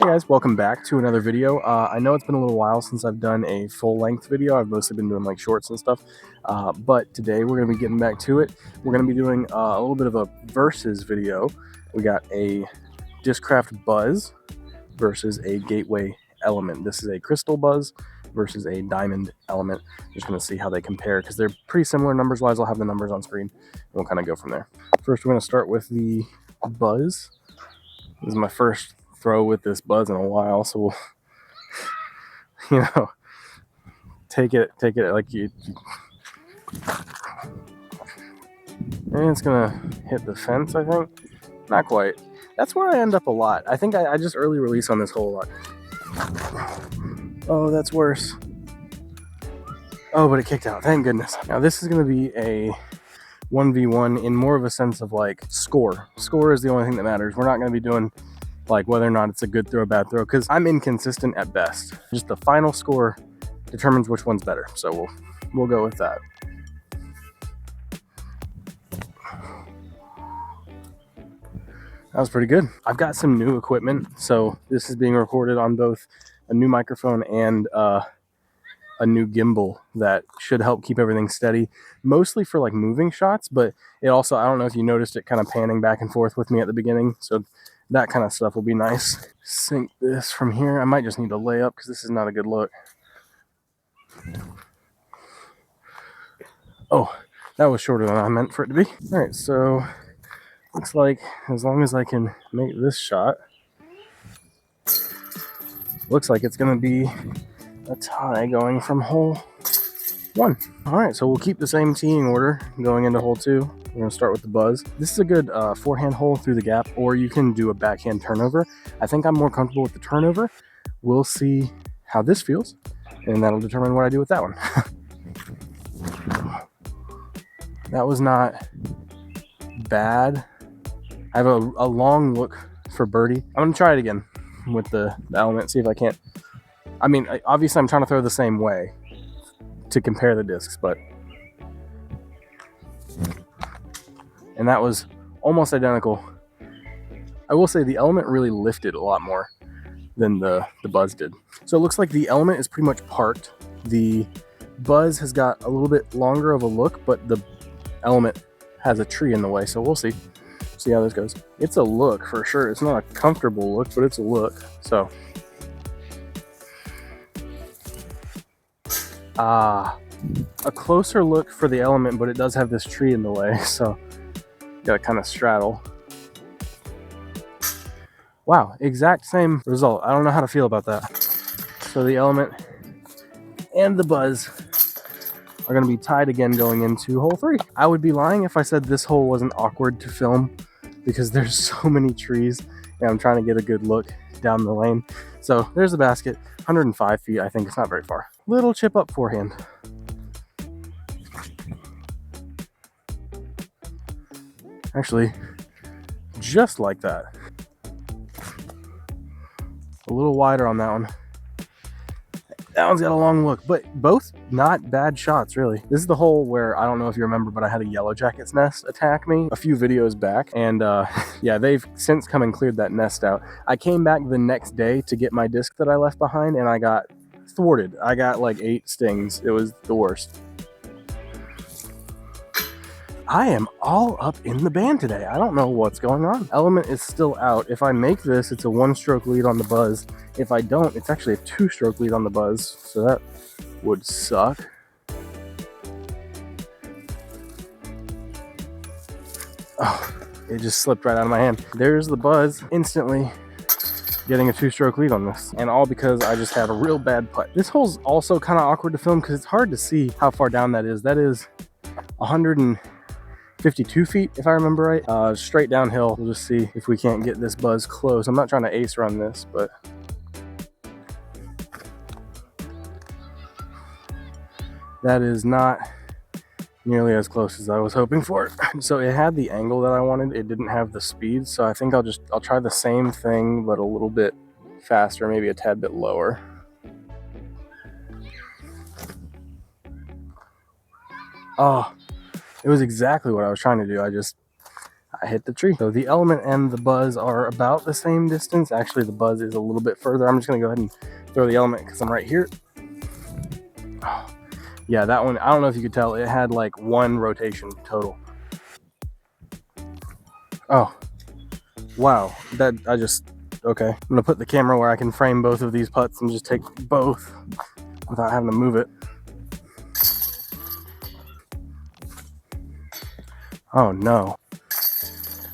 Hey guys, welcome back to another video. I know it's been a little while since I've done a full-length video. I've mostly been doing like shorts and stuff, but today we're going to be getting back to it. We're going to be doing a little bit of a versus video. We got a Discraft Buzz versus a Gateway Element. This is a Crystal Buzz versus a Diamond Element. Just going to see how they compare because they're pretty similar numbers-wise. I'll have the numbers on screen and we'll kind of go from there. First, we're going to start with the Buzz. This is my first throw with this Buzz in a while, so we'll, take it like you, and it's gonna hit the fence. I think not quite. That's where I end up a lot. I think I just early release on this hole a lot. Oh, that's worse. Oh, but it kicked out, thank goodness. Now this is gonna be a 1v1 in more of a sense of like score. Score is the only thing that matters. We're not gonna be doing like whether or not it's a good throw, bad throw, because I'm inconsistent at best. Just the final score determines which one's better. So we'll go with that. That was pretty good. I've got some new equipment, so this is being recorded on both a new microphone and a new gimbal that should help keep everything steady, mostly for like moving shots, but it also, I don't know if you noticed it kind of panning back and forth with me at the beginning, so that kind of stuff will be nice. Sync this from here. I might just need to lay up because this is not a good look. Oh, that was shorter than I meant for it to be. All right, so looks like as long as I can make this shot, looks like it's gonna be a tie going from hole 1. All right, so we'll keep the same teeing order going into hole 2. We're gonna start with the Buzz. This is a good forehand hole through the gap, or you can do a backhand turnover. I think I'm more comfortable with the turnover. We'll see how this feels, and that'll determine what I do with that one. That was not bad. I have a long look for birdie. I'm gonna try it again with the element, see if I can't. I mean, obviously I'm trying to throw the same way to compare the discs, but, and that was almost identical. I will say the element really lifted a lot more than the Buzz did. So it looks like the element is pretty much parked. The Buzz has got a little bit longer of a look, but the element has a tree in the way, so we'll see how this goes. It's a look for sure. It's not a comfortable look, but it's a look. So a closer look for the element, but it does have this tree in the way, so gotta kind of straddle. Wow, exact same result. I don't know how to feel about that. So the element and the Buzz are going to be tied again going into hole 3. I would be lying if I said this hole wasn't awkward to film because there's so many trees and I'm trying to get a good look down the lane. So there's the basket, 105 feet. I think it's not very far. Little chip up forehand. Actually, just like that. A little wider on that one. That one's got a long look, but both not bad shots, really. This is the hole where, I don't know if you remember, but I had a yellow jacket's nest attack me a few videos back, and yeah, they've since come and cleared that nest out. I came back the next day to get my disc that I left behind, and I got thwarted. I got like 8 stings. It was the worst. I am all up in the band today. I don't know what's going on. Element is still out. If I make this, it's a 1-stroke lead on the Buzz. If I don't, it's actually a 2-stroke lead on the Buzz, so that would suck. Oh, it just slipped right out of my hand. There's the Buzz instantly getting a 2-stroke lead on this, and all because I just had a real bad putt. This hole's also kind of awkward to film because it's hard to see how far down that is. That is 152 feet, if I remember right. Straight downhill. We'll just see if we can't get this Buzz close. I'm not trying to ace run this, but that is not nearly as close as I was hoping for. So it had the angle that I wanted. It didn't have the speed, so I think I'll try the same thing, but a little bit faster, maybe a tad bit lower. Oh, it was exactly what I was trying to do. I hit the tree. So the Element and the Buzz are about the same distance. Actually, the Buzz is a little bit further. I'm just gonna go ahead and throw the Element because I'm right here. Oh, yeah, that one, I don't know if you could tell, it had like one rotation total. Oh, wow, that, okay. I'm gonna put the camera where I can frame both of these putts and just take both without having to move it. Oh no.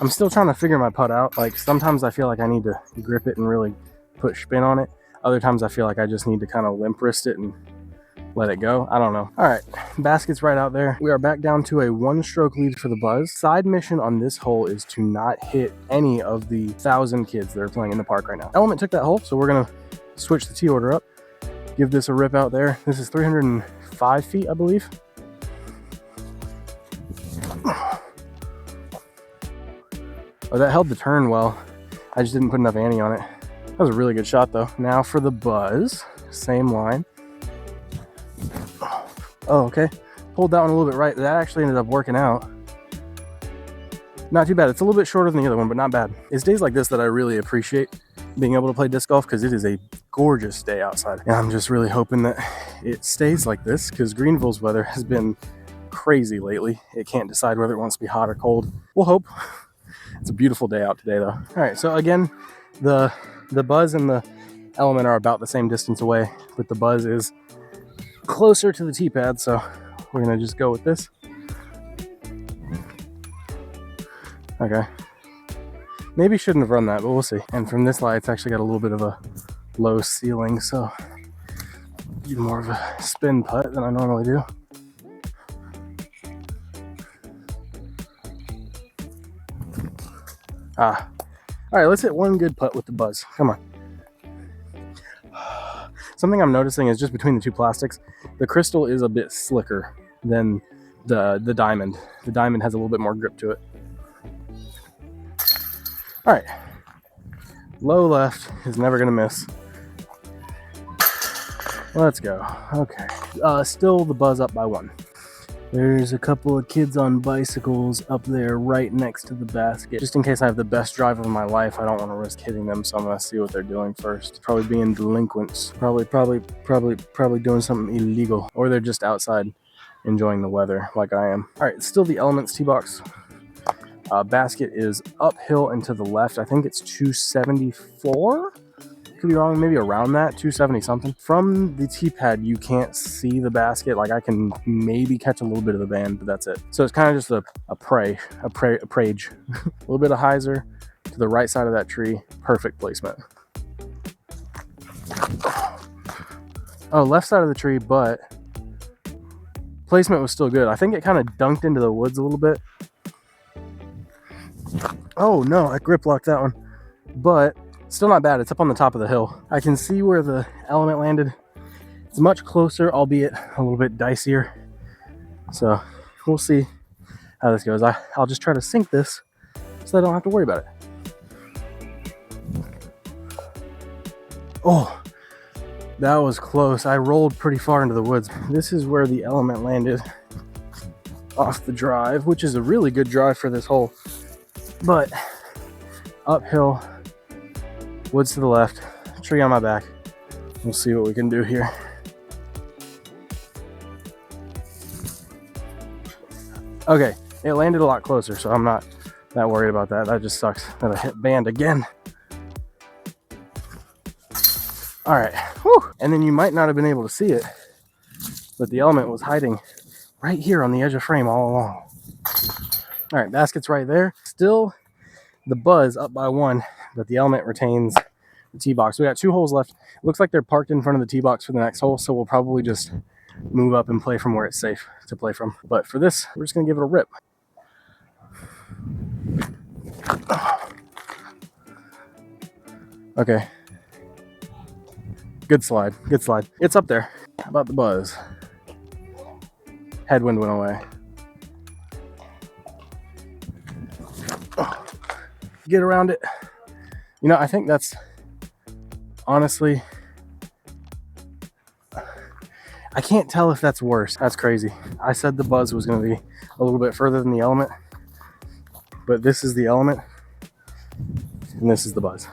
I'm still trying to figure my putt out. Like sometimes I feel like I need to grip it and really put spin on it. Other times I feel like I just need to kind of limp wrist it and let it go. I don't know. All right, basket's right out there. We are back down to a 1-stroke lead for the Buzz. Side mission on this hole is to not hit any of the 1,000 kids that are playing in the park right now. Element took that hole, so we're gonna switch the tee order up. Give this a rip out there. This is 305 feet, I believe. Oh, that held the turn well. I just didn't put enough ante on it. That was a really good shot though. Now for the Buzz, same line. Oh, okay. Pulled that one a little bit right. That actually ended up working out. Not too bad. It's a little bit shorter than the other one, but not bad. It's days like this that I really appreciate being able to play disc golf because it is a gorgeous day outside. And I'm just really hoping that it stays like this because Greenville's weather has been crazy lately. It can't decide whether it wants to be hot or cold. We'll hope. It's a beautiful day out today though. All right, so again, the Buzz and the Element are about the same distance away, but the Buzz is closer to the tee pad, so we're gonna just go with this. Okay. Maybe shouldn't have run that, but we'll see. And from this lie, it's actually got a little bit of a low ceiling, so even more of a spin putt than I normally do. All right, let's hit one good putt with the Buzz. Come on. Something I'm noticing is just between the two plastics, the crystal is a bit slicker than the diamond. The diamond has a little bit more grip to it. All right, low left is never gonna miss. Let's go. Okay, still the Buzz up by 1. There's a couple of kids on bicycles up there right next to the basket. Just in case I have the best drive of my life, I don't want to risk hitting them, so I'm gonna see what they're doing first. Probably being delinquents. Probably doing something illegal. Or they're just outside enjoying the weather like I am. All right, still the Elements tee box. Basket is uphill and to the left. I think it's 274. Could be wrong, maybe around that, 270 something. From the tee pad, you can't see the basket. Like I can maybe catch a little bit of the band, but that's it. So it's kind of just a prage. A little bit of hyzer to the right side of that tree. Perfect placement. Oh, left side of the tree, but placement was still good. I think it kind of dunked into the woods a little bit. Oh no, I grip locked that one. But still not bad. It's up on the top of the hill. I can see where the Element landed. It's much closer, albeit a little bit dicier. So we'll see how this goes. I'll just try to sink this so I don't have to worry about it. Oh, that was close. I rolled pretty far into the woods. This is where the Element landed off the drive, which is a really good drive for this hole. But uphill, woods to the left, tree on my back. We'll see what we can do here. Okay, it landed a lot closer, so I'm not that worried about that. That just sucks that I hit band again. All right, whew. And then you might not have been able to see it, but the Element was hiding right here on the edge of frame all along. All right, basket's right there. Still the Buzz up by 1, but the Element retains the tee box. We got 2 holes left. It looks like they're parked in front of the tee box for the next hole, so we'll probably just move up and play from where it's safe to play from. But for this, we're just gonna give it a rip. Okay. Good slide, good slide. It's up there. How about the Buzz? Headwind went away. Get around it. You know, I think that's honestly, I can't tell if that's worse. That's crazy. I said the Buzz was going to be a little bit further than the Element, But this is the Element, and this is the Buzz.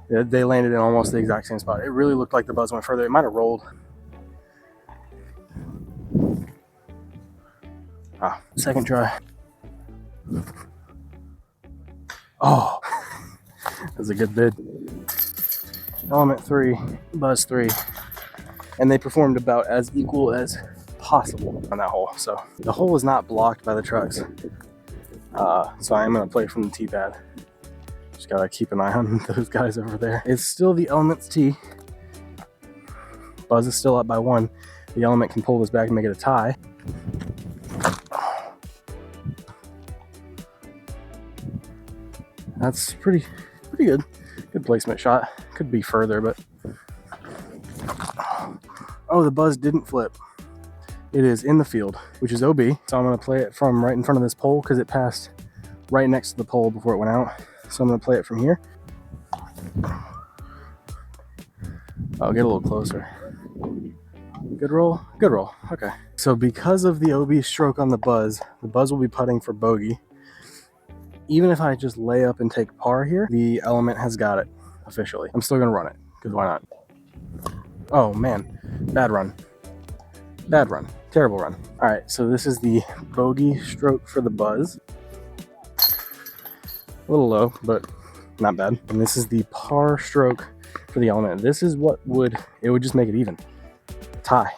They landed in almost the exact same spot. It really looked like the Buzz went further. It might have rolled. Second try. Oh, that's a good bid. Element 3, Buzz 3. And they performed about as equal as possible on that hole. So the hole is not blocked by the trucks. So I am going to play from the tee pad. Just got to keep an eye on those guys over there. It's still the Element's tee. Buzz is still up by 1. The Element can pull this back and make it a tie. That's pretty good. Good placement shot. Could be further, but oh, the Buzz didn't flip. It is in the field, which is OB. So I'm going to play it from right in front of this pole because it passed right next to the pole before it went out. So I'm going to play it from here. I'll get a little closer. Good roll. Good roll. Okay. So because of the OB stroke on the Buzz will be putting for bogey. Even if I just lay up and take par here, the Element has got it officially. I'm still going to run it because why not? Oh man, bad run. Bad run. Terrible run. All right, so this is the bogey stroke for the Buzz. A little low, but not bad. And this is the par stroke for the Element. This is what would just make it even. Tie.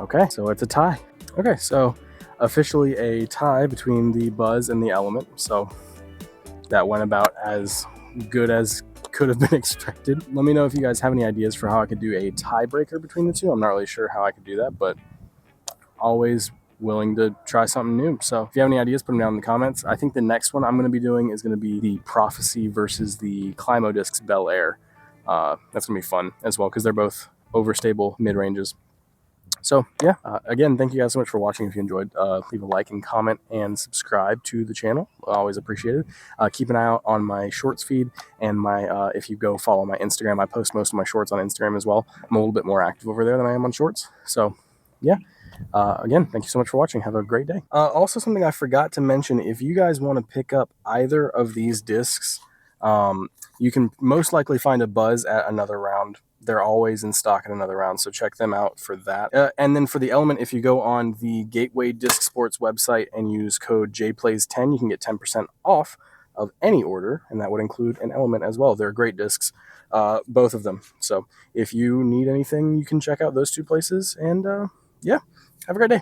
Okay, so it's a tie. Okay, so officially a tie between the Buzz and the Element. So that went about as good as could have been expected. Let me know if you guys have any ideas for how I could do a tiebreaker between the two. I'm not really sure how I could do that, but always willing to try something new. So if you have any ideas, put them down in the comments. I think the next one I'm going to be doing is going to be the Prophecy versus the Climo Discs Bel Air. That's going to be fun as well because they're both overstable mid-ranges. So yeah, again, thank you guys so much for watching. If you enjoyed, leave a like and comment and subscribe to the channel. Always appreciated. Keep an eye out on my shorts feed and my, if you go follow my Instagram, I post most of my shorts on Instagram as well. I'm a little bit more active over there than I am on shorts. So yeah, again, thank you so much for watching. Have a great day. Also something I forgot to mention, if you guys want to pick up either of these discs, you can most likely find a Buzz at Another Round. They're always in stock at Another Round, so check them out for that. And then for the Element, if you go on the Gateway Disc Sports website and use code JPlays10, you can get 10% off of any order, and that would include an Element as well. They're great discs, both of them. So if you need anything, you can check out those two places, and yeah, have a great day.